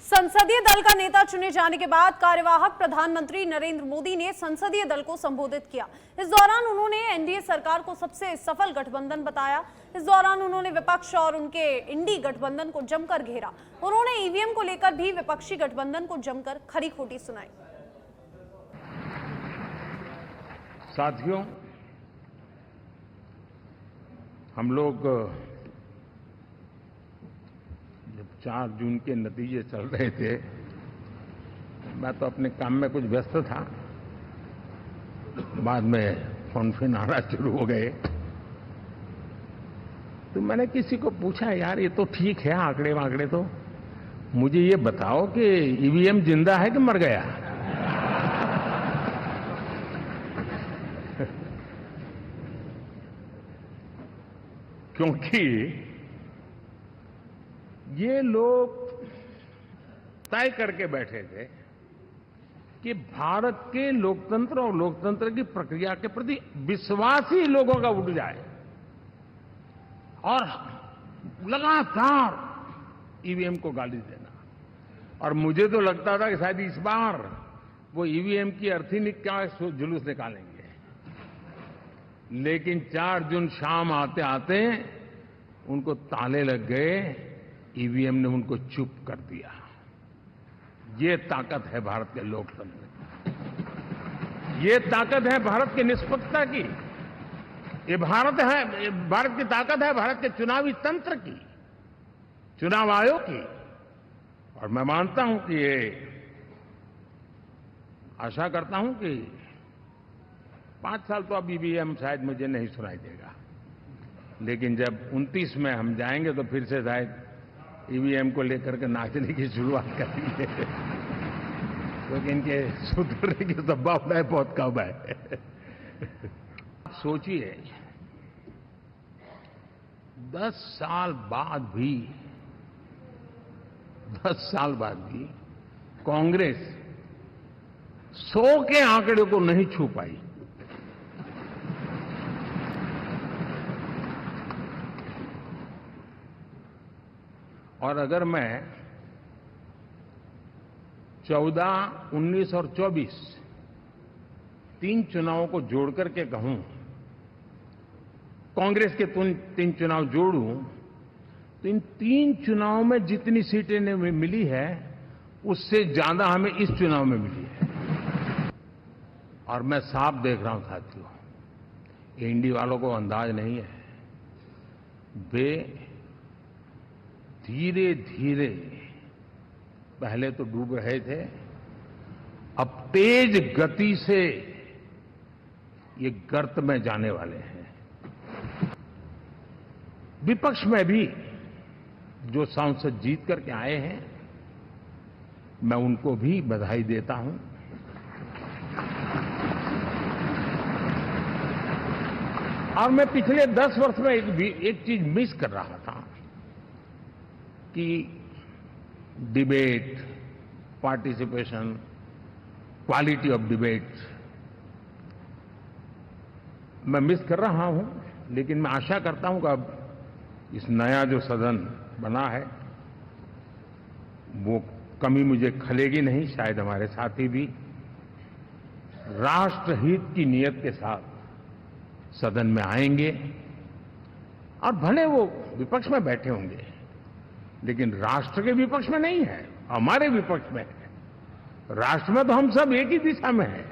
संसदीय दल का नेता चुने जाने के बाद कार्यवाहक प्रधानमंत्री नरेंद्र मोदी ने संसदीय दल को संबोधित किया। इस दौरान उन्होंने एनडीए सरकार को सबसे सफल गठबंधन बताया। इस दौरान उन्होंने विपक्ष और उनके इंडी गठबंधन को जमकर घेरा। उन्होंने ईवीएम को लेकर भी विपक्षी गठबंधन को जमकर खरी खोटी सुनाई। साथियों, हम लोग जब 4 जून के नतीजे चल रहे थे, मैं तो अपने काम में कुछ व्यस्त था। बाद में फोन आना शुरू हो गए, तो मैंने किसी को पूछा, यार ये तो ठीक है आंकड़े वांकड़े, तो मुझे ये बताओ कि ईवीएम जिंदा है कि मर गया? क्योंकि ये लोग तय करके बैठे थे कि भारत के लोकतंत्र और लोकतंत्र की प्रक्रिया के प्रति विश्वास ही लोगों का उठ जाए, और लगातार ईवीएम को गाली देना। और मुझे तो लगता था कि शायद इस बार वो ईवीएम की अर्थी निकाल जुलूस निकालेंगे, लेकिन 4 जून शाम आते आते उनको ताले लग गए। ईवीएम ने उनको चुप कर दिया। ये ताकत है भारत के लोकतंत्र की, ये ताकत है भारत की निष्पक्षता की, ये भारत की ताकत है भारत के चुनावी तंत्र की, चुनाव आयोग की। और मैं मानता हूं कि ये आशा करता हूं कि 5 साल तो अब ईवीएम शायद मुझे नहीं सुनाई देगा, लेकिन जब 29 में हम जाएंगे तो फिर से शायद ईवीएम को लेकर के नाचने की शुरुआत करेंगे, क्योंकि इनके सुधरने की संभावना बहुत कम है। सोचिए, 10 साल बाद भी कांग्रेस 100 के आंकड़े को नहीं छू पाई। और अगर मैं 14, 19 और 24 3 चुनावों को जोड़ करके कहूं, कांग्रेस के 3 चुनाव जोड़ूं, तो इन 3 चुनावों में जितनी सीटें मिली है उससे ज्यादा हमें इस चुनाव में मिली है। और मैं साफ देख रहा हूं साथियों, एनडीए वालों को अंदाज नहीं है, वे धीरे धीरे पहले तो डूब रहे थे, अब तेज गति से ये गर्त में जाने वाले हैं। विपक्ष में भी जो सांसद जीत करके आए हैं, मैं उनको भी बधाई देता हूं। और मैं पिछले 10 वर्ष में एक चीज मिस कर रहा था कि debate, participation, quality of debate मैं मिस कर रहा हूं। लेकिन मैं आशा करता हूं कि अब इस नया जो सदन बना है वो कमी मुझे खलेगी नहीं। शायद हमारे साथी भी राष्ट्रहित की नीयत के साथ सदन में आएंगे, और भले वो विपक्ष में बैठे होंगे, लेकिन राष्ट्र के विपक्ष में नहीं है, हमारे विपक्ष में है। राष्ट्र में तो हम सब एक ही दिशा में हैं।